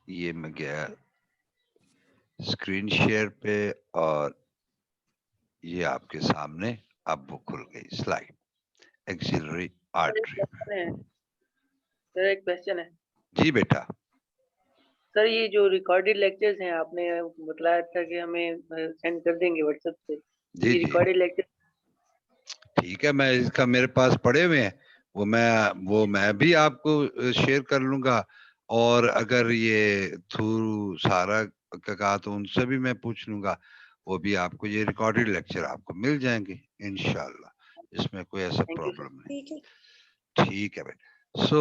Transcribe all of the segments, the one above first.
ये मैं गया स्क्रीन शेयर पे और ये आपके सामने अब वो खुल गई स्लाइड एक्सिलरी सर एक आर्टरी। क्वेश्चन है। सर एक क्वेश्चन है। जी बेटा। सर ये जो रिकॉर्डेड लेक्चर्स हैं आपने बतलाया था कि हमें सेंड कर देंगे व्हाट्सएप से। जी ये जी रिकॉर्डेड लेक्चर। ठीक है, मैं इसका मेरे पास पड़े हुए हैं, वो मैं भी आपको शेयर कर लूंगा। और अगर ये थ्रू सारा का कहा तो उनसे भी मैं पूछ लूंगा, वो भी आपको ये रिकॉर्डेड लेक्चर आपको मिल जाएंगे इंशाल्लाह, इसमें कोई ऐसा थैंक यू सर। प्रॉब्लम नहीं। ठीक है बेटा। सो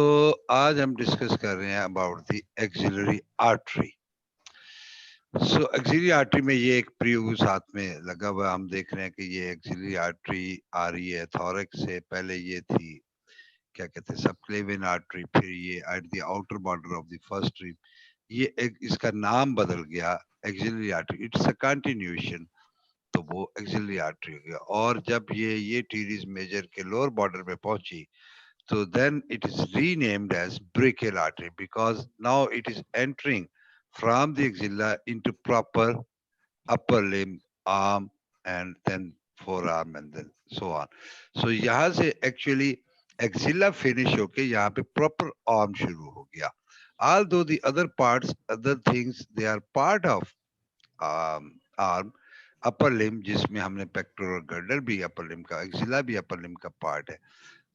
आज हम डिस्कस कर रहे हैं about the axillary artery. So axillary artery में ये एक प्रीव्यू साथ में लगा हुआ है, हम देख रहे हैं कि ये एक्सिलरी आर्टरी आ रही है थॉरक्स से, पहले ये थी क्या कहते हैं सबक्लेवियन आर्टरी, फिर ये at the outer border of the first rib, ये एक इसका नाम बदल गया axillary artery, it's a continuation, तो वो एक्सिलरी आर्टरी हो गया। और जब ये टीरीज मेजर के लोअर बॉर्डर पे पहुंची so then it is renamed as brachial artery because now it is entering from the axilla into proper upper limb, arm, and then forearm, and then so on. So यहाँ से actually axilla finish होके यहाँ पे proper arm शुरू हो गया. Although the other parts, other things, they are part of arm, upper limb जिसमें हमने pectoral girdle भी upper limb का, axilla भी upper limb का part है.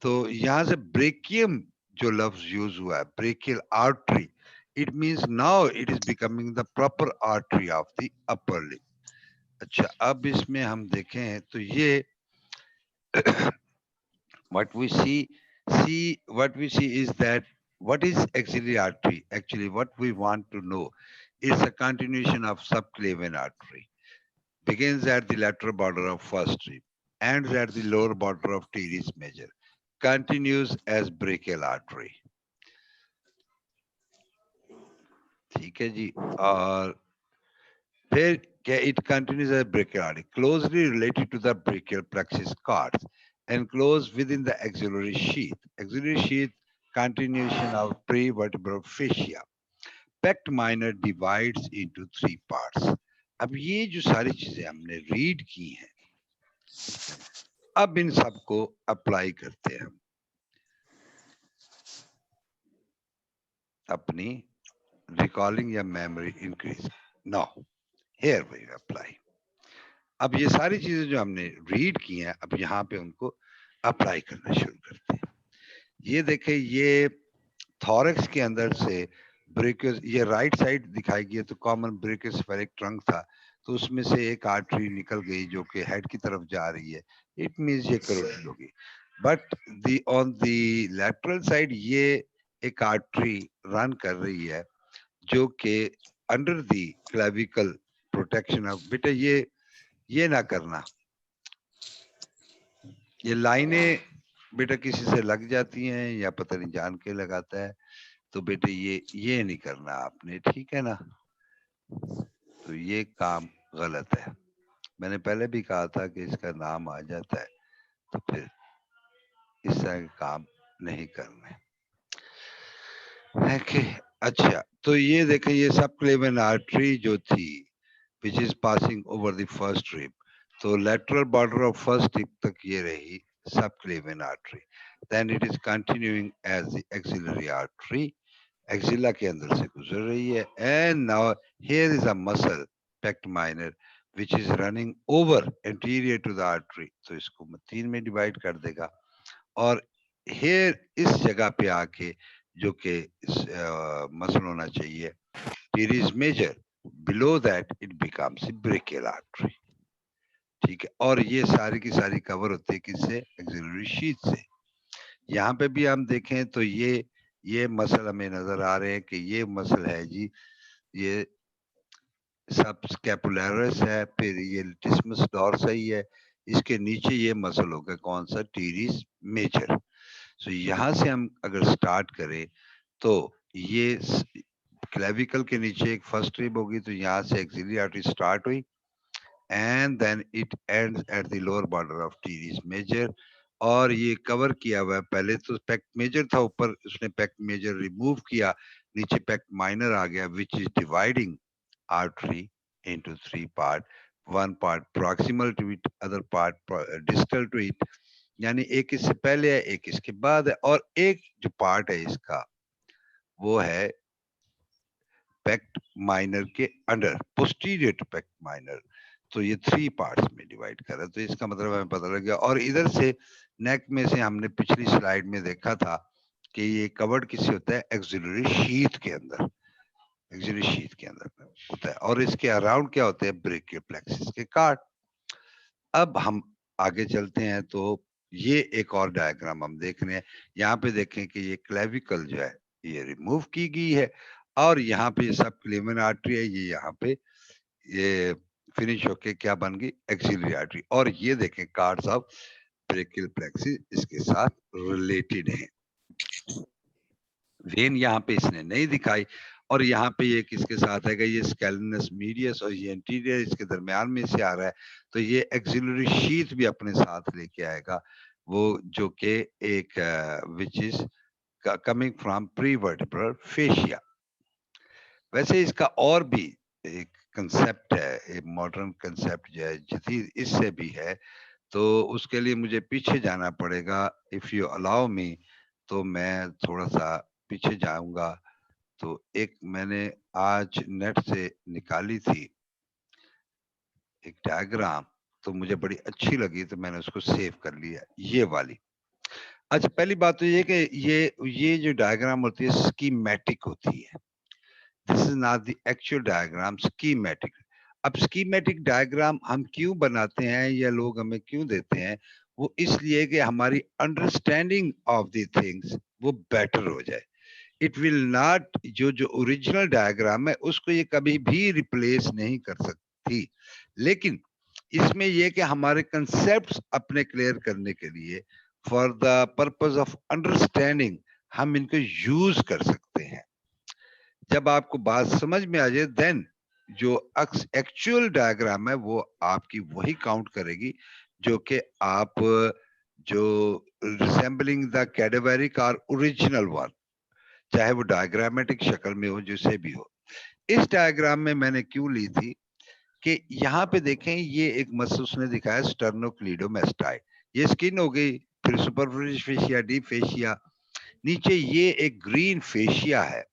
तो यहाँ से ब्रेकियम जो लफ्ज यूज हुआ है brachial artery, it means now it is becoming the proper artery of the upper lip. अच्छा, अब इसमें हम देखें तो ये what we see what we see is that what is axillary artery, actually what we want to know is a continuation of subclavian artery, begins at the lateral border of first rib, ends at the lower border of teres major, continues as brachial artery. ठीक है जी। और फिर क्या it continues as brachial artery, closely related to the brachial plexus cords, enclosed within the axillary sheath. Axillary sheath, continuation of prevertebral fascia. Pect minor divides into three parts. अब ये जो सारी चीजें हमने रीड की हैं, अब इन सबको अप्लाई करते हैं हम अपनी रिकॉलिंग या memory increase. Now here we apply. अब ये सारी चीजें जो हमने रीड की हैं, अब यहाँ पे उनको अप्लाई करना शुरू करते हैं। ये देखें, ये थॉरक्स के अंदर से ब्रेकियस, ये राइट साइड दिखाई गई तो कॉमन ब्रेकियोस्फेरिक ट्रंक था, तो उसमें से एक आर्टरी निकल गई जो कि हेड की तरफ जा रही है, इट मींस ये करोटिड होगी। But the on the lateral side ये एक आर्टरी रन कर रही है जो कि under the clavicle protection of, बेटा ये ना करना, ये लाइनें बेटा किसी से लग जाती हैं या पता नहीं जान के लगाता है, तो बेटे ये नहीं करना आपने, ठीक है ना। तो ये काम गलत है, मैंने पहले भी कहा था कि इसका नाम आ जाता है तो फिर इस तरह के काम नहीं करने है कि। अच्छा, तो ये देखें, ये सब क्लेवियन आर्टरी जो थी which is passing over the first rib, तो lateral border of first rib तक ये रही subclavian artery, then it is continuing as the axillary artery, axilla के अंदर से गुजर रही है, and now here is a muscle pect minor which is running over anterior to the artery, तो इसको तीन में डिवाइड कर देगा, और here इस जगह पे आके जो कि मसल होना चाहिए teres major, below that it becomes a brachial artery, ठीक है। और ये सारी की सारी कवर होती है किससे, एक्सिलरी शीथ से। यहाँ पे भी हम देखें तो ये मसल हमें नजर आ रहे हैं कि ये मसल है जी, ये सब स्कैपुलरिस है, फिर ये लटिस्मस डॉर्सी है, इसके नीचे ये मसल होगा कौन सा, टीरिस मेजर। सो यहाँ से हम अगर स्टार्ट करें तो ये क्लेविकल के नीचे एक फर्स्ट रिब होगी, तो यहाँ से एक्सिलरी आर्टरी स्टार्ट हुई and then it ends at the lower border of teres major, और ये कवर किया हुआ है। पहले तो पैक्ट मेजर था, ऊपर उसने पैक्ट मेजर रिमूव किया, नीचे पैक्ट माइनर आ गया, which is dividing artery into three part, one part proximal to it, other part distal to it, यानी एक इससे पहले है, एक इसके बाद है, और एक जो पार्ट है इसका वो है पैक्ट माइनर के under, posterior to pect minor. तो ये 3 पार्ट्स में डिवाइड कर रहा है, तो इसका मतलब हमें पता लग गया। और इधर से नेक में से हमने पिछली स्लाइड में देखा था कि ये कवर्ड किससे होता है, एक्सिलरी शीथ के अंदर, एक्सिलरी शीथ के अंदर होता है, और इसके अराउंड क्या होते हैं, ब्रेकियल प्लेक्सिस के कार्ड। अब हम आगे चलते हैं, तो ये एक और डायग्राम हम देख रहे हैं। यहाँ पे देखें कि ये क्लेविकल जो है ये रिमूव की गई है, और यहाँ पे सब क्लेवन आर्टरी है, ये यहाँ पे ये फिनिश होके क्या बन गई, एक्सिलरी आर्टरी। और ये देखें कार्ड्स ऑफ ब्रेकियल प्लेक्सिस इसके साथ रिलेटेड है। वेन यहाँ पे इसने नहीं दिखाई, और यहाँ पे ये किसके साथ है, ये स्कैलिनस मीडियस और ये एंटीरियर इसके दरमियान में से आ रहा है, तो ये एक्सिलरी शीथ भी अपने साथ लेके आएगा, वो जो कि एक which is coming from prevertebral fascia. वैसे इसका और भी एक कंसेप्ट है, एक मॉडर्न कंसेप्ट जो है जदीद इससे भी है, तो उसके लिए मुझे पीछे जाना पड़ेगा। इफ यू अलाउ मी, तो मैं थोड़ा सा पीछे जाऊंगा। तो एक मैंने आज नेट से निकाली थी एक डायग्राम, तो मुझे बड़ी अच्छी लगी, तो मैंने उसको सेव कर लिया, ये वाली। अच्छा, पहली बात तो ये कि ये जो डायग्राम होती है स्कीमेटिक होती है। This is not the actual diagram, schematic. अब स्कीमेटिक डायग्राम हम क्यों बनाते हैं या लोग हमें क्यों देते हैं, वो इसलिए कि हमारी अंडरस्टैंडिंग ऑफ द थिंग्स वो बेटर हो जाए। इट विल नॉट, जो ओरिजिनल डायग्राम है उसको ये कभी भी रिप्लेस नहीं कर सकती, लेकिन इसमें ये कि हमारे कंसेप्ट्स अपने क्लियर करने के लिए, for the purpose of understanding, हम इनको यूज कर सकते हैं। जब आपको बात समझ में आ जाए, देन जो एक्चुअल डायग्राम है वो आपकी वही काउंट करेगी जो कि आप जो रिसेंबलिंग द कैडेवरिक और ओरिजिनल वन, चाहे वो डायग्रामेटिक शक्ल में हो, जिसे भी हो। इस डायग्राम में मैंने क्यों ली थी कि यहाँ पे देखें, ये एक मसल उसने दिखाया स्टर्नोक्लीडोमेस्टाइड, ये स्किन हो गई, फिर सुपरफिशियल फेशिया, डीप फेशिया, नीचे ये एक ग्रीन फेशिया है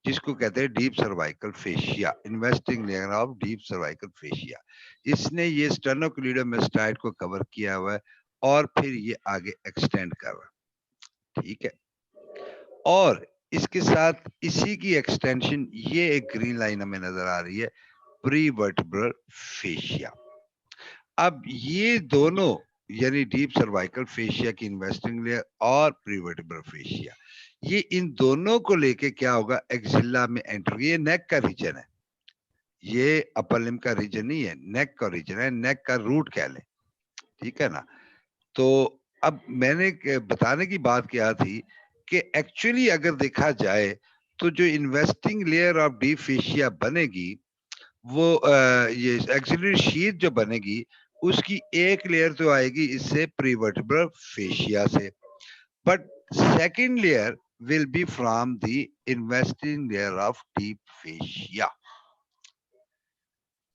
जिसको कहते हैं deep cervical fascia, investing layer of deep cervical fascia. इसने ये स्टर्नोक्लीडोमेस्टाइड को कवर किया हुआ है, और फिर ये आगे एक्सटेंड कर रहा है, ठीक है। और इसके साथ इसी की एक्सटेंशन, ये एक ग्रीन लाइन हमें नजर आ रही है, प्रीवर्टिब्रल फेशिया। अब ये दोनों यानी डीप सर्वाइकल फेशिया की इन्वेस्टिंग लेयर और प्रीवर्टिब्रल फेशिया, ये इन दोनों को लेके क्या होगा, एक्सिला में एंटर। ये नेक का रीजन है, ये अपर लिम्ब का रीजन नहीं है, नेक का रीजन है, नेक का रूट कह लें, ठीक है ना। तो अब मैंने बताने की बात क्या थी कि एक्चुअली अगर देखा जाए तो जो investing layer of deep fascia बनेगी, वो ये एक्सिलरी शीथ जो बनेगी उसकी एक लेयर तो आएगी इससे प्रीवर्टिब्रल फेशिया से, but second layer will be from the investing layer of deep fascia.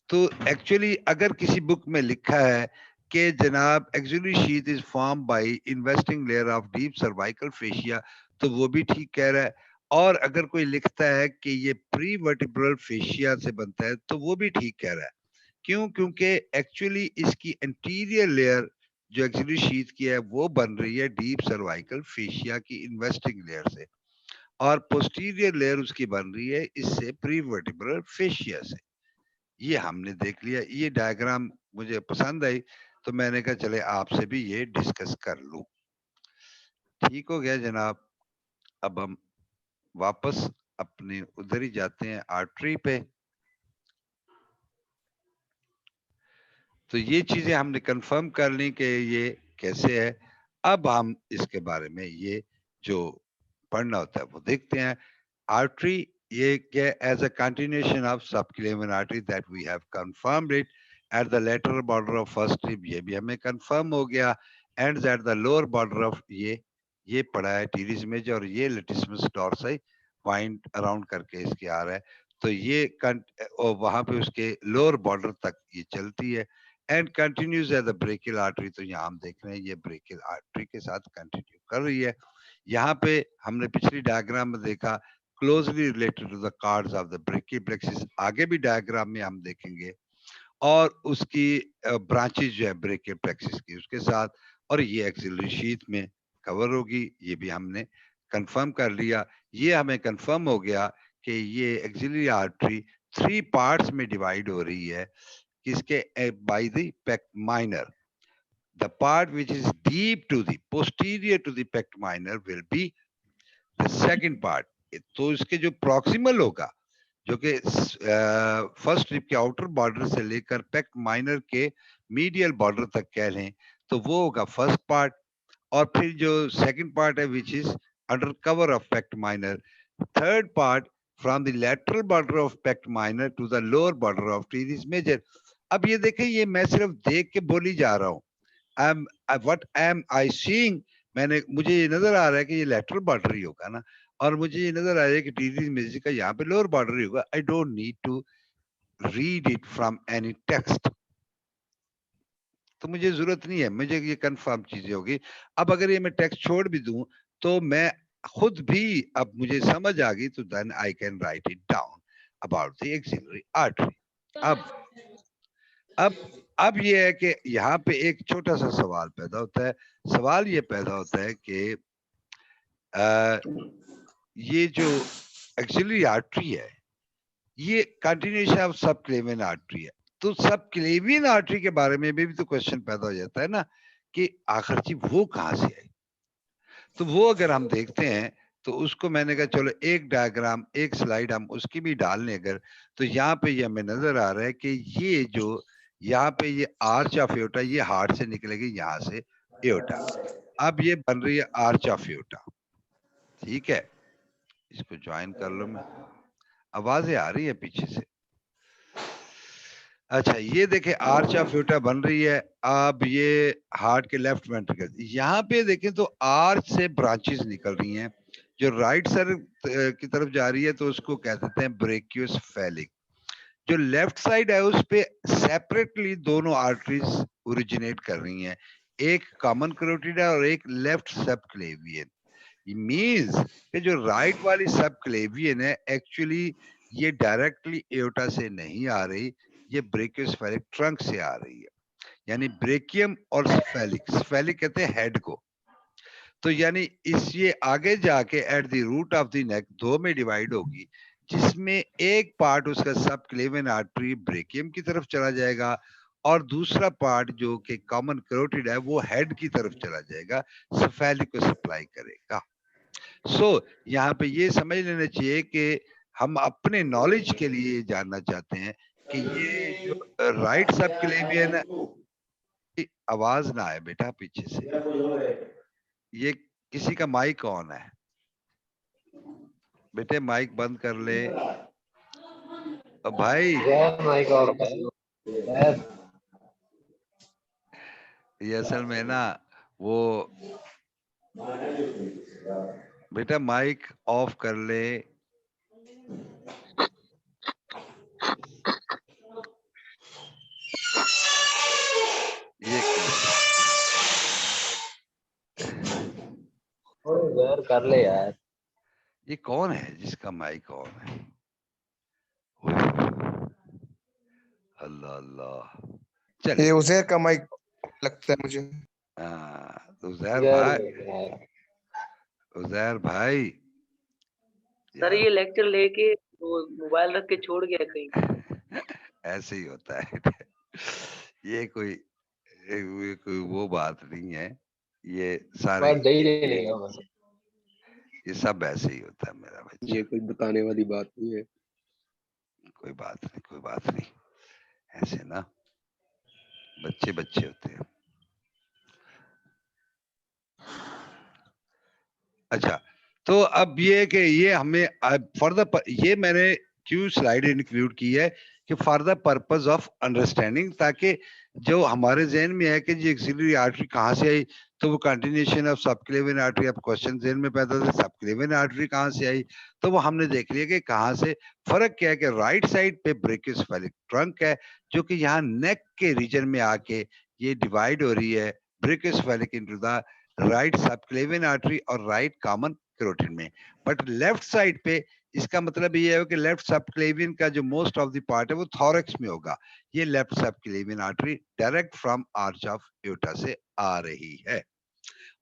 तो एक्चुअली अगर किसी बुक में लिखा है कि जनाब axillary sheath is form by investing layer of deep cervical fascia, तो वो भी ठीक कह रहा है। और अगर कोई लिखता है कि ये प्री वर्टिब्रल फेशिया से बनता है, तो वो भी ठीक कह रहा है। क्यों? क्योंकि एक्चुअली इसकी एंटीरियर लेयर जो एक्सिलरी शीथ की है वो बन रही है डीप सर्वाइकल फेशिया की इन्वेस्टिंग लेयर से, और पोस्टीरियर लेयर उसकी बन रही है इससे प्री वर्टिब्रल फेशिया से। ये हमने देख लिया, ये डायग्राम मुझे पसंद आई, तो मैंने कहा चले आपसे भी ये डिस्कस कर लूं। ठीक हो गया जनाब। अब हम वापस अपने उधर ही जाते हैं, आर्टरी पे। तो ये चीजें हमने कंफर्म कर ली कि ये कैसे है। अब हम इसके बारे में ये जो पढ़ना होता है वो देखते हैं। आर्टरी ये क्या, as a continuation of subclavian artery that we have confirmed it at the lateral border of first rib, ये भी हमें कंफर्म हो गया। ends at the lower border of ये पड़ा है टीरिस मेजर और ये लेटिसिमस डॉर्सी वाइंड अराउंड करके इसके आ रहा है, तो ये और वहां पे उसके लोअर बॉर्डर तक ये चलती है and continues at the brachial artery. तो यहाँ हम देख रहे हैं ये ब्रेकियल आर्टरी के साथ कंटिन्यू कर रही है। यहाँ पे हमने पिछली डायग्राम में देखा closely related to the cords of the brachial plexus, आगे भी डायग्राम में हम देखेंगे, और उसकी ब्रांचेज जो है ब्रेकियल प्लेक्सिस की उसके साथ, और ये एक्सिलरी शीथ में कवर होगी। ये भी हमने कंफर्म कर लिया। ये हमें कंफर्म हो गया कि ये एक्सिलरी आर्टरी 3 पार्ट्स में डिवाइड हो रही है, किसके by the pect minor. The part which is deep to the posterior to the pect minor will be the second part. तो इसके जो प्रॉक्सिमल होगा, जो कि फर्स्ट रिब के आउटर बॉर्डर से लेकर पेक्ट माइनर के मीडियल बॉर्डर तक कह लें, तो वो होगा फर्स्ट पार्ट। और फिर जो सेकंड पार्ट है which is under cover of pect minor, third part from the lateral border of pect minor to the lower border of teres major. अब ये देखें, ये मैं सिर्फ देख के बोली जा रहा हूँ, व्हाट एम आई सीइंग, मुझे ये नजर आ रहा है कि ये लेटरल बॉर्डर ही होगा ना, और मुझे ये नजर आ रहा है कि टीरिस मेजर का यहाँ पे लोअर बॉर्डर ही होगा। I don't need to read it from any text, तो मुझे जरूरत नहीं है, मुझे ये कंफर्म चीजें होगी। अब अगर ये मैं टेक्स्ट छोड़ भी दूं तो मैं खुद भी, अब मुझे समझ आ गई, तो then I can write it down about the axillary artery. अब ये है कि यहाँ पे एक छोटा सा सवाल पैदा होता है। सवाल ये पैदा होता है कि ये जो एक्सिलरी आर्टरी है ये कंटिन्यूएशन ऑफ सब क्लेवियन आर्टरी है, तो सब क्लेवियन आर्टरी के बारे में भी तो क्वेश्चन पैदा हो जाता है ना कि आखिर जी वो कहां से आई। तो वो अगर हम देखते हैं तो उसको मैंने कहा चलो एक डायग्राम, एक स्लाइड हम उसकी भी डाल लें अगर, तो यहाँ पे ये हमें नजर आ रहा है कि ये जो यहाँ पे ये आर्च ऑफ एओर्टा, ये हार्ट से निकलेगी यहाँ से एओर्टा। अब ये बन रही है आर्च ऑफ एओर्टा, ठीक है। इसको ज्वाइन कर लो, मैं आवाजें आ रही है पीछे से। अच्छा, ये देखें आर्च ऑफ एओर्टा बन रही है। अब ये हार्ट के लेफ्ट वेंट्रिकल, यहाँ पे देखें तो आर्च से ब्रांचेस निकल रही हैं, जो राइट साइड की तरफ जा रही है तो उसको कह देते हैं ब्रेकियोसेफेलिक। जो लेफ्ट साइड है उस पे सेपरेटली दोनों आर्टरीज ओरिजिनेट कर रही हैं, एक कॉमन करोटिड है और एक लेफ्ट सबक्लेवियन। मींस कि जो राइट वाली सबक्लेवियन है एक्चुअली ये डायरेक्टली एओर्टा से नहीं आ रही, ये ब्रेकियोसेफेलिक ट्रंक से आ रही है, यानी ब्रेकियम और स्फेलिक, स्फेलिक कहते हैं हेड को। तो यानी इस ये आगे जाके at the root of the neck दो में डिवाइड होगी, जिसमें एक पार्ट उसका सब क्लेवियन आर्टरी ब्रेकियम की तरफ चला जाएगा और दूसरा पार्ट जो कि कॉमन करोटिड है वो हेड की तरफ चला जाएगा, स्फेलिक को सप्लाई करेगा। सो यहाँ पे ये समझ लेना चाहिए कि हम अपने नॉलेज के लिए जानना चाहते हैं कि ये जो राइट सब क्लेवियन है, आवाज ना आए बेटा पीछे से, ये किसी का माइक ऑन है बेटे, माइक बंद कर ले भाई। माइक और ये असल में ना वो बेटा माइक ऑफ कर ले। ये कर ले यार, ये कौन है जिसका माइक ऑन है? अल्लाह अल्लाह, चल ये उज़ैर का माइक लगता है मुझे। तो उज़ैर भाई सर ये लेक्चर लेके वो मोबाइल रख के छोड़ गया कहीं। ऐसे ही होता है ये कोई वो बात नहीं है, ये सारे ये सब ऐसे ही होता है मेरा बच्चा। ये कोई बताने वाली बात नहीं है। कोई बात नहीं, कोई बात नहीं, ऐसे ना बच्चे बच्चे होते हैं। अच्छा, तो अब ये कि ये हमें फॉर द, ये मैंने क्यों स्लाइड इंक्लूड की है कि for the purpose of understanding, ताकि जो हमारे जहन में है कि जी एक्सिलरी आर्टरी कहाँ से आई, तो वो कंटिन्यूएशन ऑफ सबक्लेवियन आर्टरी, अब क्वेश्चन ज़हन में पैदा होता है सबक्लेवियन आर्टरी कहाँ से आई, तो वो हमने देख लिया कि कहाँ से। फर्क क्या है कि राइट साइड पे ब्रेकियोसेफेलिक ट्रंक है जो कि यहाँ नेक के रीजन में आके ये डिवाइड हो रही है brachiocephalic into the right subclavian artery और राइट कॉमन कैरोटिड में। बट लेफ्ट साइड पे इसका मतलब ये है कि लेफ्ट सबक्लेवियन का जो मोस्ट ऑफ द पार्ट है वो थॉरक्स में होगा। ये left subclavian artery direct from arch of aorta से आ रही है।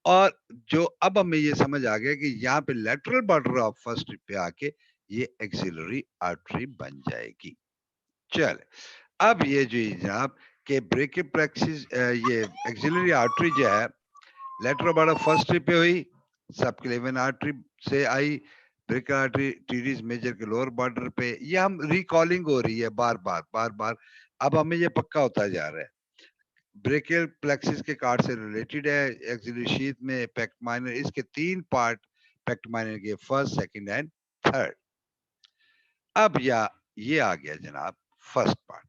और जो अब हमें ये समझ आ गया कि यहाँ पे लेटरल बॉर्डर ऑफ फर्स्ट पे आके ये एक्सिलरी आर्टरी बन जाएगी। चल अब ये जो जनाब के ब्रेकियोप्लेक्सिस ये एक्सिलरी आर्टरी जो है लेटरल बॉर्डर फर्स्ट पे हुई, सबक्लेवियन आर्टरी से आई ब्रेकियल आर्टरी टीरीज मेजर के लोअर बॉर्डर पे। ये हम रिकॉलिंग हो रही है बार बार। अब हमें ये पक्का होता जा रहा है ब्रेकियल प्लेक्सिस के कार्ड से रिलेटेड है एक्सिलरी शीथ में पेक्ट माइनर, इसके 3 पार्ट पेक्ट माइनर के फर्स्ट, सेकंड एंड थर्ड। अब ये आ गया जनाब फर्स्ट पार्ट।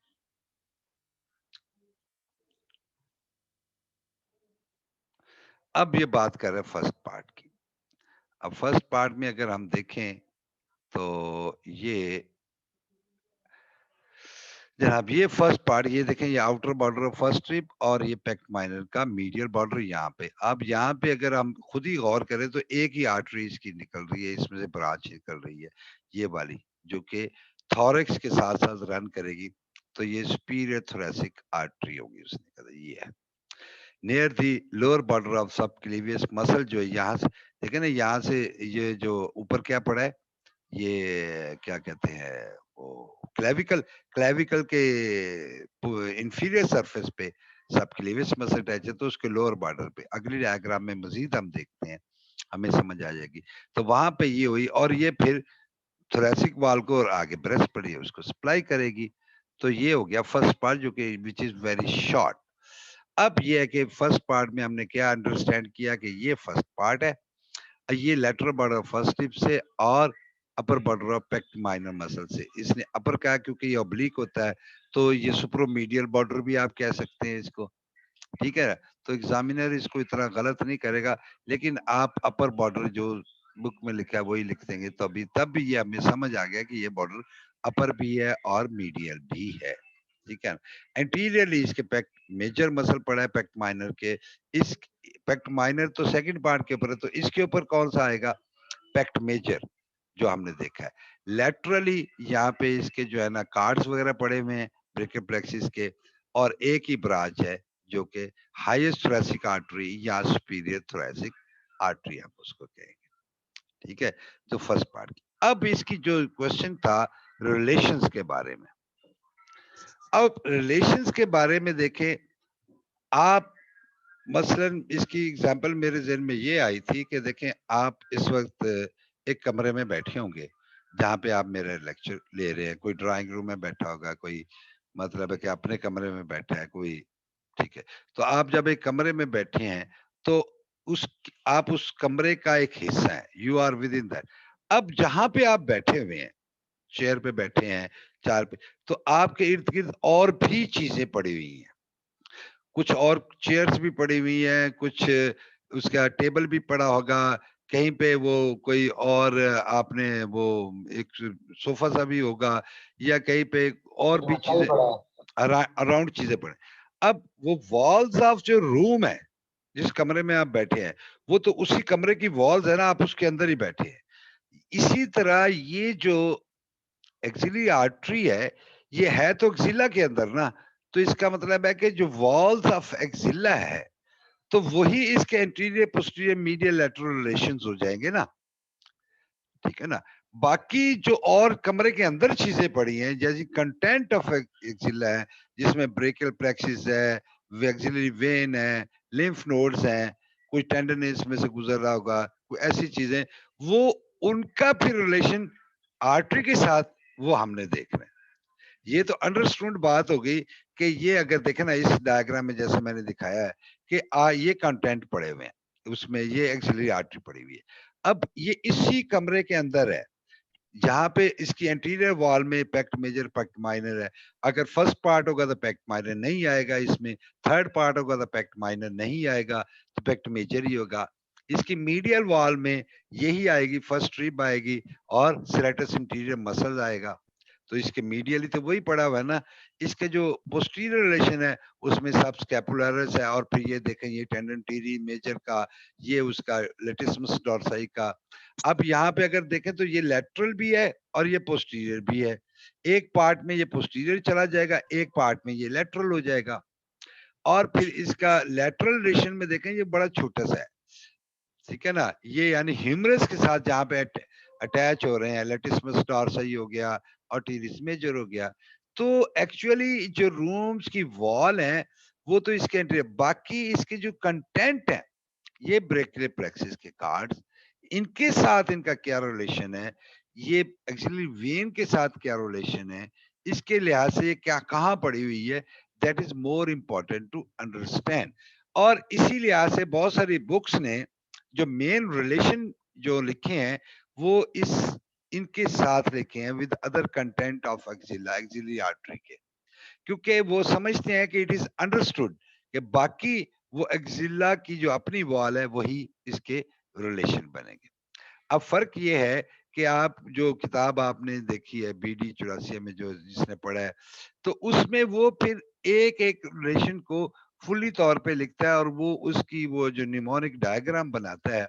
अब ये बात कर रहे हैं फर्स्ट पार्ट की। अब फर्स्ट पार्ट में अगर हम देखें तो ये जनाब ये फर्स्ट पार्ट, ये देखें ये outer border of first strip और ये पेक्ट माइनर का मीडियल बॉर्डर यहाँ पे। अब यहाँ पे अगर हम खुद ही गौर करें तो एक ही आर्टरी इसकी निकल रही है, इसमें से ब्रांच निकल रही है ये वाली जो कि थॉरक्स के साथ साथ रन करेगी। तो ये सुपीरियर थोरेसिक आर्टरी होगी उसने, ये है near the lower border of subclavius muscle जो है यहाँ से देखें ना, यहाँ से ये जो ऊपर क्या पड़ा है ये क्या कहते हैं वो क्लेविकल के इंफीरियर सरफेस पे सबक्लेवियस मसल अटैच है, तो उसके लोअर बॉर्डर पे अगली डायग्राम में मजीद हम देखते हैं, हमें समझ आ जाएगी। तो वहां पे ये हुई और ये फिर थोरेसिक वाल को और आगे ब्रेस्ट पड़ी है उसको सप्लाई करेगी। तो ये हो गया फर्स्ट पार्ट जो कि विच इज वेरी शॉर्ट। अब ये है कि फर्स्ट पार्ट में हमने क्या अंडरस्टैंड किया कि ये फर्स्ट पार्ट है, ये लेटरल बॉर्डर फर्स्ट टिप से और upper border of pect minor muscle से। इसने अपर कहा क्योंकि ये ऑब्लिक होता है, तो ये सुप्रोमीडियल बॉर्डर भी आप कह सकते हैं इसको, ठीक है। तो एग्जामिनर इसको इतना गलत नहीं करेगा, लेकिन आप अपर बॉर्डर जो बुक में लिखा है वही लिख देंगे, तो अभी तब भी ये हमें समझ आ गया कि ये बॉर्डर अपर भी है और मीडियल भी है, ठीक है। एंटीरियरली इसके पेक्ट मेजर मसल पड़ा है पेक्ट माइनर के, इस पेक्ट माइनर तो सेकंड पार्ट के ऊपर है, तो इसके ऊपर कौन सा आएगा पेक्ट मेजर जो हमने देखा है। लेटरली यहाँ पे इसके जो है ना कार्ड्स वगैरह पड़े हुए हैं ब्रेकियल प्लेक्सिस के, और एक ही ब्रांच है जो कि हाईएस्ट थोरेसिक आर्टरी या सुपीरियर थोरेसिक आर्टरी हम उसको कहेंगे, ठीक है। तो फर्स्ट पार्ट की अब इसकी जो क्वेश्चन था रिलेशंस के बारे में। अब रिलेशंस के बारे में देखें आप, मसलन इसकी एग्जांपल मेरे ज़हन में ये आई थी कि देखें आप इस वक्त एक कमरे में बैठे होंगे जहाँ पे आप मेरा लेक्चर ले रहे हैं, कोई ड्राइंग रूम में बैठा होगा, कोई मतलब है कि अपने कमरे में बैठा है कोई, ठीक है। तो आप जब एक कमरे में बैठे हैं तो आप उस कमरे का एक हिस्सा है, you are with in that. अब जहाँ पे आप बैठे हुए हैं, चेयर पे बैठे हैं, चार पे, तो आपके इर्द गिर्द और भी चीजें पड़ी हुई हैं, कुछ और चेयर्स भी पड़ी हुई हैं, कुछ उसका टेबल भी पड़ा होगा, कहीं पे वो कोई और आपने वो एक सोफा सा भी होगा, या कहीं पे और भी चीजें अराउंड चीजें पड़े। अब वो वॉल्स ऑफ जो रूम है जिस कमरे में आप बैठे हैं, वो तो उसी कमरे की वॉल्स है ना, आप उसके अंदर ही बैठे हैं। इसी तरह ये जो एक्सिलरी आर्टरी है, ये है तो एक्सिला के अंदर ना, तो इसका मतलब है कि जो वॉल्स ऑफ एक्सिला है तो वही इसके anterior posterior medial lateral relations हो जाएंगे ना, ठीक है ना। बाकी जो और कमरे के अंदर चीजें पड़ी हैं जैसे कंटेंट ऑफ एक्सिला है जिसमें ब्रेकियल प्लेक्सिस है, एक्सिलरी वेन है, लिम्फ नोड्स हैं, कोई टेंडन इसमें से गुजर रहा होगा, कोई ऐसी चीजें, वो उनका फिर रिलेशन आर्टरी के साथ वो हमने देखना है। ये तो अंडरस्टूड बात हो गई कि ये अगर देखें ना इस डायग्राम में जैसे मैंने दिखाया है कि ये कंटेंट पड़े हुए हैं, उसमें ये एक्सिलरी आर्टरी पड़ी हुई है। अब ये इसी कमरे के अंदर है, यहाँ पे इसकी एंटीरियर वॉल में पेक्ट मेजर पेक्ट माइनर है। अगर फर्स्ट पार्ट होगा तो पेक्ट माइनर नहीं आएगा, इसमें थर्ड पार्ट होगा तो पेक्ट माइनर नहीं आएगा, तो पेक्ट मेजर ही होगा। इसकी मीडियल वॉल में यही आएगी, फर्स्ट रिब आएगी और सेरेटस इंटीरियर मसल आएगा। तो इसके मीडियली तो वही पड़ा हुआ है ना। इसके जो पोस्टीरियर रिलेशन है उसमें सब स्कैपुलरिस है, और फिर ये देखें ये टेंडन टीरी मेजर का, ये उसका लेटिस्मस डॉर्साई का। अब यहाँ पे अगर देखें तो ये लेटरल भी है और ये पोस्टीरियर भी है। एक पार्ट में ये पोस्टीरियर चला जाएगा, एक पार्ट में ये लेटरल हो जाएगा। और फिर इसका लेटरल रिलेशन में देखें ये बड़ा छोटा सा है, ठीक है ना। ये यानी ह्यूमरस के साथ जहाँ पे अटैच हो रहे हैं, लेटिस्मस डॉर्साई हो गया और टीरिस मेजर हो गया। तो एक्चुअली जो रूम्स की वॉल है वो तो इसके एंट्री, बाकी इसके जो कंटेंट है ये ब्रेकियल प्लेक्सिस के कार्ड्स, इनके साथ इनका क्या रिलेशन है, ये एक्चुअली वेन के साथ क्या रिलेशन है, इसके लिहाज से ये क्या कहाँ पड़ी हुई है, that is more important to understand. और इसी लिहाज से बहुत सारी बुक्स ने जो मेन रिलेशन जो लिखे हैं वो इस इनके साथ लिखे हैं with other content of axilla, axillary artery के, क्योंकि वो समझते हैं कि इट इज अंडरस्टूड कि बाकी वो एक्सिला की जो अपनी वॉल है वही इसके रिलेशन बनेंगे। अब फर्क ये है कि आप जो किताब आपने देखी है BD 84 में जो जिसने पढ़ा है, तो उसमें वो फिर एक एक रिलेशन को फुल्ली तौर पे लिखता है और वो उसकी वो जो निमोनिक डायग्राम बनाता है,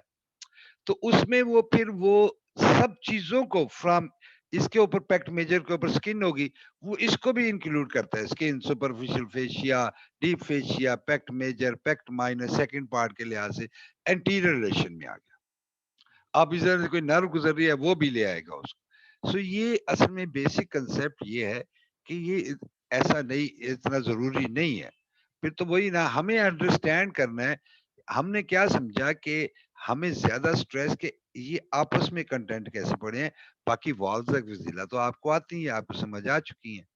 तो उसमें वो फिर वो सब चीजों को फ्रॉम इसके ऊपर पेक्ट मेजर के ऊपर स्किन होगी, वो इसको भी इंक्लूड करता है, skin, superficial fascia, deep fascia, pect major, pect minor, second part के लिहाज से एंटीरियर रिलेशन में आ गया। अब इधर कोई नर्व गुजर रही है वो भी ले आएगा उसको। सो ये असल में बेसिक कंसेप्ट ये है कि ये ऐसा नहीं, इतना जरूरी नहीं है। फिर तो वही ना, हमें अंडरस्टैंड करना है। हमने क्या समझा कि हमें ज्यादा स्ट्रेस के ये आपस में कंटेंट कैसे पढ़े हैं, बाकी वॉल्स एक्सिला तो आपको आती है, आपको समझ आ चुकी हैं।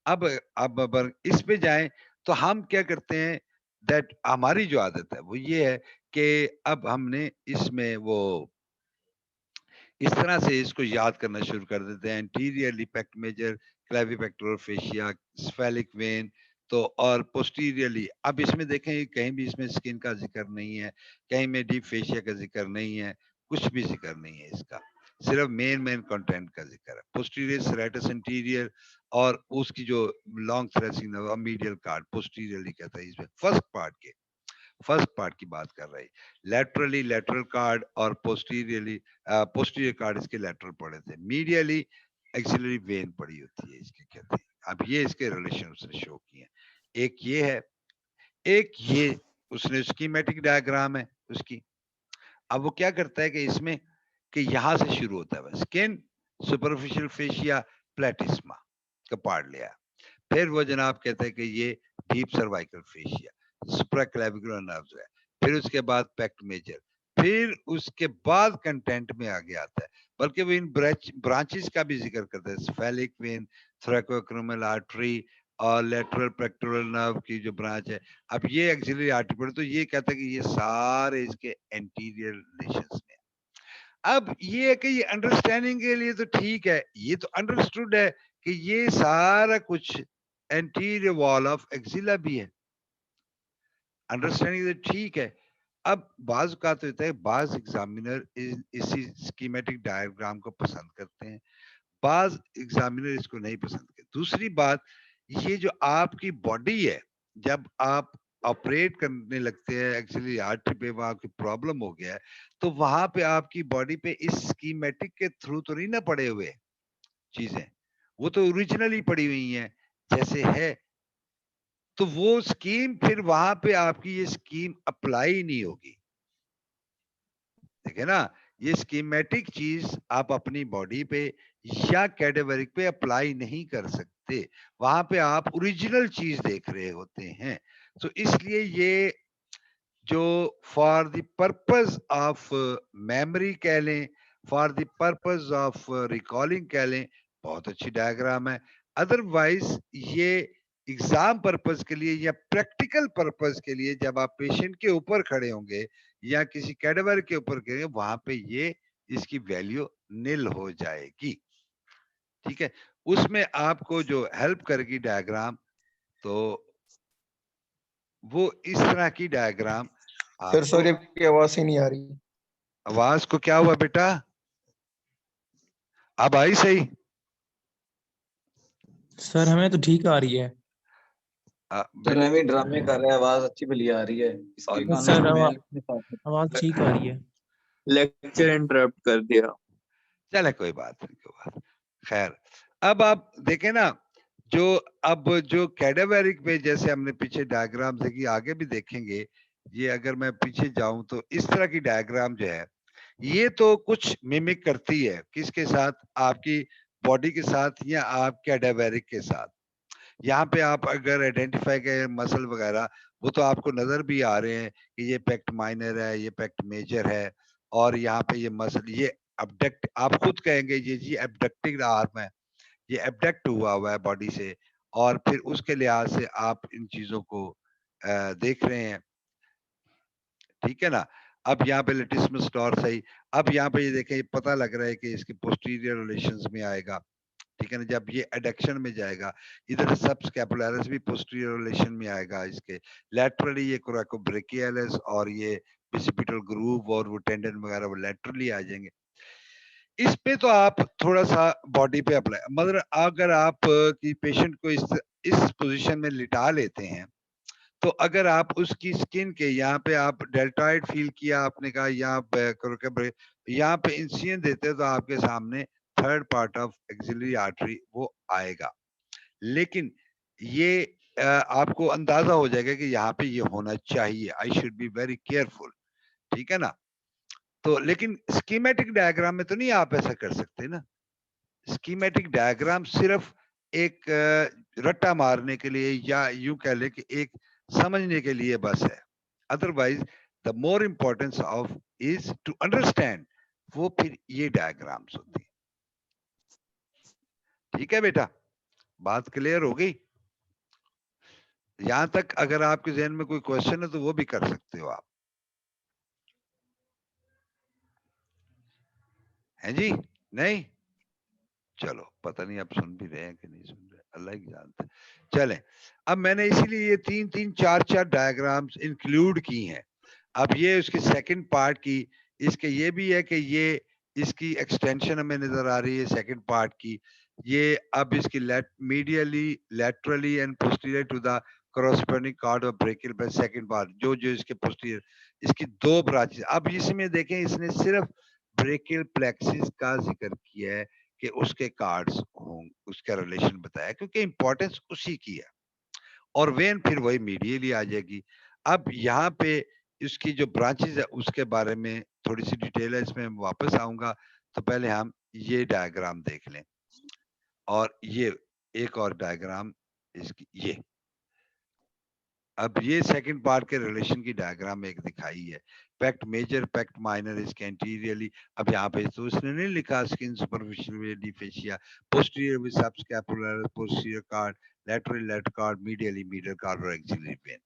अब अगर इस पे जाएं तो हम क्या करते हैं, दैट हमारी जो आदत है वो ये है कि अब हमने इसमें वो इस तरह से इसको याद करना शुरू कर देते हैं, anteriorly pect major, clavipectoral fascia, cephalic vein, तो और पोस्टीरियरली। अब इसमें देखें कहीं भी इसमें स्किन का जिक्र नहीं है, कहीं में डीप फेशिया का जिक्र नहीं है, कुछ भी जिक्र नहीं है इसका, सिर्फ मेन कंटेंट का जिक्र है। पोस्टीरियर सेरेटस इंटीरियर और उसकी जो long threshing medial card posteriorly कहता है इसमें फर्स्ट पार्ट की बात कर रहे हैं। लैटरली लेटरल कार्ड और पोस्टीरियरली पोस्टीरियर कार्ड इसके लेटरल पड़े थे, मीडियली एक्सिलरी वेन पड़ी होती है इसके कहते हैं। अब ये इसके रिलेशन उसने शो किए, एक ये है, एक ये उसने स्कीमेटिक डायग्राम है उसकी। अब वो क्या करता है कि इसमें कि यहां से शुरू होता है स्किन, सुपरफिशियल फेशिया, प्लेटिस्मा का पार्ट लिया, फिर वो जनाब कहते हैं कि ये deep cervical fascia, supraclavicular nerves है, फिर उसके बाद पेक्ट मेजर, फिर उसके बाद कंटेंट में आगे आता है, बल्कि वो इन ब्रांचेस का भी जिक्र करता है, स्फेलिक वेन, थोरैकोक्रोमियल आर्टरी और लेटरल पेक्टोरल नर्व की जो ब्रांच है। अब ये एक्सिलरी आर्टरी पड़े तो ये कहता है कि ये सारे इसके एंटीरियर रिलेशंस में। अब ये है कि ये अंडरस्टैंडिंग के लिए तो ठीक है, ये तो अंडरस्टूड है कि ये सारा कुछ एंटीरियर वॉल ऑफ एक्सिला भी है, अंडरस्टैंडिंग तो ठीक है। अब बाज का तो होता है, बाज एग्जामिनर इसी स्कीमेटिक डायग्राम को पसंद करते हैं, बाज एग्जामिनर इसको नहीं पसंद करते। दूसरी बात, ये जो आपकी बॉडी है, जब आप ऑपरेट करने लगते हैं एक्चुअली आर्टरी पे, वहां की प्रॉब्लम हो गया है, तो वहां पे आपकी बॉडी पे इस स्कीमेटिक के थ्रू तो नहीं ना पड़े हुए चीजें, वो तो ओरिजिनली पड़ी हुई हैं जैसे है, तो वो स्कीम फिर वहां पे आपकी ये स्कीम अप्लाई नहीं होगी। देखे ना, ये स्कीमेटिक चीज आप अपनी बॉडी पे या कैडेवरिक पे अप्लाई नहीं कर सकते, वहां पे आप ओरिजिनल चीज देख रहे होते हैं। तो इसलिए ये जो for the purpose of memory कह लें, for the purpose of recalling कह लें, बहुत अच्छी डायग्राम है। अदरवाइज ये एग्जाम पर्पस के लिए या प्रैक्टिकल पर्पस के लिए जब आप पेशेंट के ऊपर खड़े होंगे या किसी कैडेवर के ऊपर खड़े, वहां पे ये इसकी वैल्यू नील हो जाएगी। ठीक है, उसमें आपको जो हेल्प करेगी डायग्राम, तो वो इस तरह की डायग्राम सर आपको। सॉरी, आपकी आवाज ही नहीं आ रही। आवाज को क्या हुआ बेटा? अब आई सही? सर हमें तो ठीक आ रही है। सर हम भी ड्रामे कर रहे हैं, आवाज अच्छी भली आ रही है। इसके और कानों सर में आवाज मैल आवाज ठीक आ रही है। लेक्चर इंटरप्ट कर दिया। चले कोई बात नहीं, कोई बात। खैर, अब आप देखें ना, जो अब जो कैडावेरिक पे जैसे हमने पीछे डायग्राम देखी, आगे भी देखेंगे। ये अगर मैं पीछे जाऊं तो इस तरह की डायग्राम जो है, ये तो कुछ मिमिक करती है किसके साथ? आपकी बॉडी के साथ या आप कैडावेरिक के साथ। यहाँ पे आप अगर आइडेंटिफाई करें मसल वगैरह, वो तो आपको नजर भी आ रहे हैं कि ये पेक्ट माइनर है, ये पेक्ट मेजर है, और यहाँ पे ये मसल, ये अबडक्ट, आप खुद कहेंगे ये जी एबडक्टिंग आर्म है, ये एबडक्ट हुआ है बॉडी से, और फिर उसके लिहाज से आप इन चीजों को देख रहे हैं। ठीक है ना? अब यहाँ पे लेटिस्मस डॉर्सी, अब यहाँ पे ये देखें, ये पता लग रहा है कि इसके पोस्टीरियर रिलेशंस में आएगा। ठीक है ना? जब ये एडक्शन में जाएगा, इधर सबस्कैपुलरिस भी पोस्टीरियर रिलेशन में आएगा इसके। लैटरली ये कोरैकोब्रेकियलिस और ये बिसिपिटल ग्रूव और वो टेंडन वगैरह वो लैटरली आ जाएंगे। इस पे तो आप थोड़ा सा बॉडी पे अप्लाई, मतलब अगर आप की पेशेंट को इस पोजीशन में लिटा लेते हैं, तो अगर आप उसकी स्किन के यहाँ पे आप डेल्टॉइड फील किया, आपने कहा यहाँ पे इंसिजन देते हैं, तो आपके सामने third part of axillary artery वो आएगा। लेकिन ये आपको अंदाजा हो जाएगा कि यहाँ पे ये होना चाहिए। I should be very careful. ठीक है ना? तो लेकिन स्कीमेटिक डायग्राम में तो नहीं आप ऐसा कर सकते ना। स्कीमेटिक डायग्राम सिर्फ एक रट्टा मारने के लिए, या यूं कह ले कि एक समझने के लिए बस है। Otherwise the more importance of is to understand, वो फिर ये डायग्राम्स होती है। ठीक है बेटा, बात क्लियर हो गई? यहां तक अगर आपके जहन में कोई क्वेश्चन है तो वो भी कर सकते हो आप। हैं जी? नहीं? चलो, पता नहीं आप सुन भी रहे हैं कि नहीं सुन रहे, अल्लाह ही जानता है। चलें, अब मैंने इसीलिए ये 3-3, 4-4 डायग्राम्स इंक्लूड की हैं। अब ये उसकी सेकंड पार्ट की, इसके ये भी है कि ये इसकी एक्सटेंशन हमें नजर आ रही है सेकंड पार्ट की। ये अब इसकी medially, laterally and posterior to the corresponding cord of brachial by second part, जो जो इसके पोस्टीरियर, इसकी दो ब्रांचेस। अब इसमें देखें, इसने सिर्फ ब्रेकियल प्लेक्सिस का जिक्र किया है कि उसके कार्ड्स हों, उसका रिलेशन बताया, क्योंकि इंपॉर्टेंस उसी की है, और वेन फिर वही मीडियली आ जाएगी। अब यहाँ पे इसकी जो ब्रांचेस है उसके बारे में थोड़ी सी डिटेल है, इसमें वापस आऊंगा। तो पहले हम ये डायग्राम देख लें, और ये एक और डायग्राम इसकी, ये अब ये सेकंड पार्ट के रिलेशन की डायग्राम एक दिखाई है। पैक्ट मेजर, पैक्ट माइनर इसके एंटीरियरली। अब यहाँ पे तो उसने नहीं लिखा skin superficial fascia, posterior with subscapular, posterior cord, lateral lat cord, medially medial cord और एक्सिलरी वेन।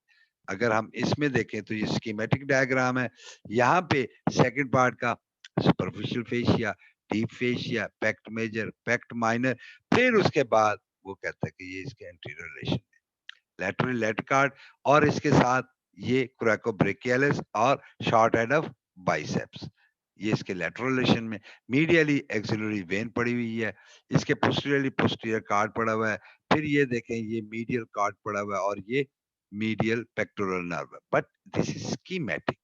अगर हम इसमें देखें तो ये स्कीमेटिक डायग्राम है। यहाँ पे सेकंड पार्ट का superficial fascia, deep fascia, pect major, pect minor, फिर उसके बाद वो कहता है कि ये इसके anterior relation, lateral lat cord, और इसके साथ ये कोरैकोब्रेकियलिस और शॉर्ट हेड ऑफ बाइसेप्स, ये इसके लैटरल रिलेशन में। मीडियली एक्सिलरी वेन पड़ी हुई है, इसके पोस्टीरियरली पोस्टीरियर कार्ड पड़ा हुआ है, फिर ये देखें ये मीडियल कार्ड पड़ा हुआ है, और ये मीडियल पेक्टोरल नर्व है। But this is schematic.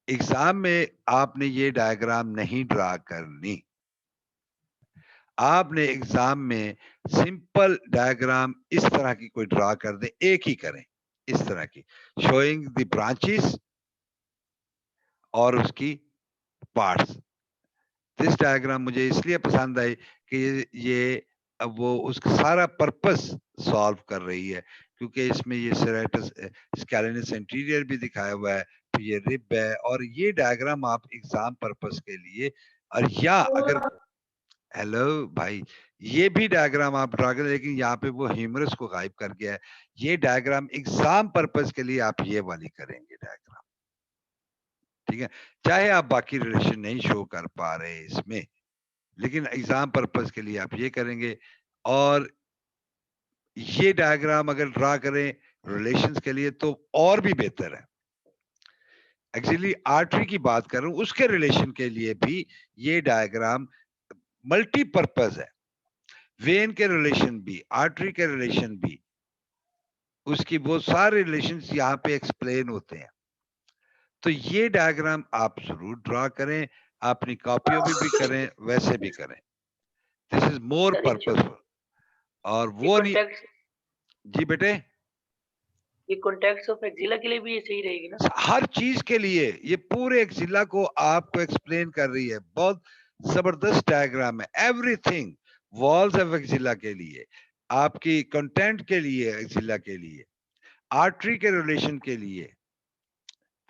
Exam में आपने ये डायग्राम नहीं ड्रा करनी। आपने एग्जाम में सिंपल डायग्राम इस तरह की कोई ड्रा कर दे, एक ही करें इस तरह की, शोइंग द ब्रांचेस और उसकी पार्ट्स। दिस डायग्राम मुझे इसलिए पसंद आई कि ये अब वो उसका सारा पर्पस सॉल्व कर रही है, क्योंकि इसमें ये सेरेटस स्कैलिनस एंटीरियर भी दिखाया हुआ है, तो ये रिब है, और ये डायग्राम आप एग्जाम पर्पस के लिए, और या अगर, हेलो भाई, ये भी डायग्राम आप ड्रा करें, लेकिन यहाँ पे वो ह्यूमरस को गायब कर गया है। ये डायग्राम एग्जाम पर्पस के लिए आप ये वाली करेंगे डायग्राम। ठीक है, चाहे आप बाकी रिलेशन नहीं शो कर पा रहे इसमें, लेकिन एग्जाम पर्पस के लिए आप ये करेंगे। और ये डायग्राम अगर ड्रा करें रिलेशंस के लिए तो और भी बेहतर है। एक्चुअली आर्टरी की बात कर रहा हूं, उसके रिलेशन के लिए भी ये डायग्राम मल्टीपर्पज है। वेन के रिलेशन भी, आर्टरी के रिलेशन भी, उसकी वो सारे रिलेशंस यहाँ पे एक्सप्लेन होते हैं। तो ये डायग्राम आप जरूर ड्रा करें, अपनी कॉपियों में भी करें, वैसे भी करें। दिस इज मोर सर, ये पर्पसफुल। और वो नहीं कॉन्टेक्स्ट जी बेटे, ये कॉन्टेक्स्ट ऑफ एक्सिला के लिए भी ये सही रहेगी ना? हर चीज के लिए ये पूरे एक्सिला को आपको एक्सप्लेन कर रही है। बहुत जबरदस्त डायग्राम है। एवरीथिंग, वॉल्स ऑफ एक्सिला के लिए, आपकी कंटेंट के लिए, एक्सिला के लिए, आर्टरी के रिलेशन के लिए,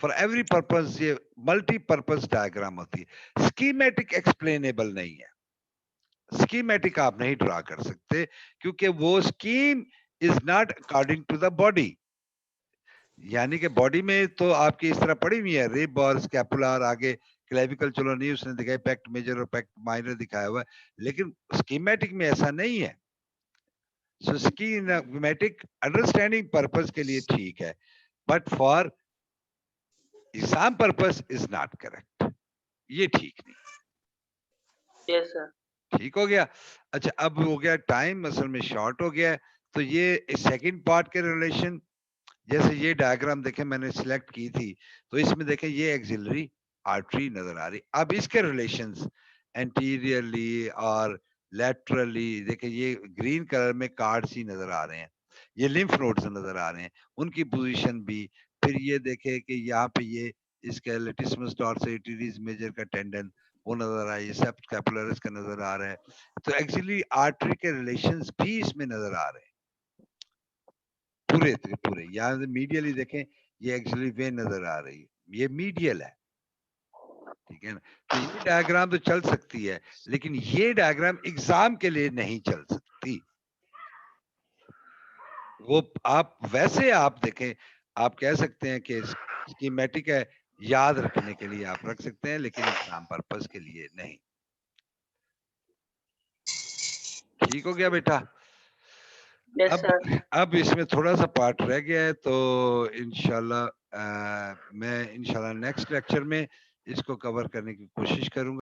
फॉर एवरी पर्पस ये मल्टीपर्पज डायग्राम होती है। स्कीमेटिक एक्सप्लेनेबल नहीं है। स्कीमेटिक आप नहीं ड्रा कर सकते क्योंकि वो scheme is not according to the body. यानी कि बॉडी में तो आपकी इस तरह पड़ी हुई है, रिब और स्कैपुलर, आगे क्लेविकल, चलो नहीं उसने दिखाई, पैक्ट मेजर और पैक्ट माइनर दिखाया हुआ है, लेकिन स्कीमेटिक में ऐसा नहीं है। सो स्कीमेटिक अंडरस्टैंडिंग पर्पस के लिए ठीक है, but for exam purpose is not correct. ये ठीक नहीं। Yes sir. ठीक हो गया। अच्छा, अब हो गया टाइम असल में शॉर्ट हो गया है, तो ये सेकंड पार्ट के रिलेशन, जैसे ये डायग्राम देखें मैंने सिलेक्ट की थी, तो इसमें देखें ये एक्सिलरी आर्टरी नजर आ रही। अब इसके रिलेशंस एंटीरियरली और लैटरली देखें, ये ग्रीन कलर में कार्ड्स ही नजर आ रहे हैं, ये लिम्फ नोड्स नजर आ रहे हैं, उनकी पोजीशन भी। फिर ये देखें कि यहाँ पे ये इसका लेटिसमस डॉर्सेटिस मेजर का टेंडन वो नजर आ रहा है, ये सेप्ट कैपुलरिस का नजर आ रहा है। तो एक्चुअली आर्टरी के रिलेशंस भी इसमें नजर आ रहे हैं पूरे। यहाँ से मीडियली देखें, ये एक्चुअली वे नजर आ रही है, ये मीडियल है, ठीक है ना। तो ये डायग्राम तो चल सकती है, लेकिन ये डायग्राम एग्जाम के लिए नहीं चल सकती। वो आप वैसे आप देखें, आप कह सकते हैं कि स्कीमेटिक है, याद रखने के लिए आप रख सकते हैं, लेकिन एग्जाम पर्पस के लिए नहीं। ठीक हो गया बेटा। Yes sir. अब इसमें थोड़ा सा पार्ट रह गया है, तो इंशाल्लाह मैं इंशाल्लाह नेक्स्ट लेक्चर में इसको कवर करने की कोशिश करूंगा।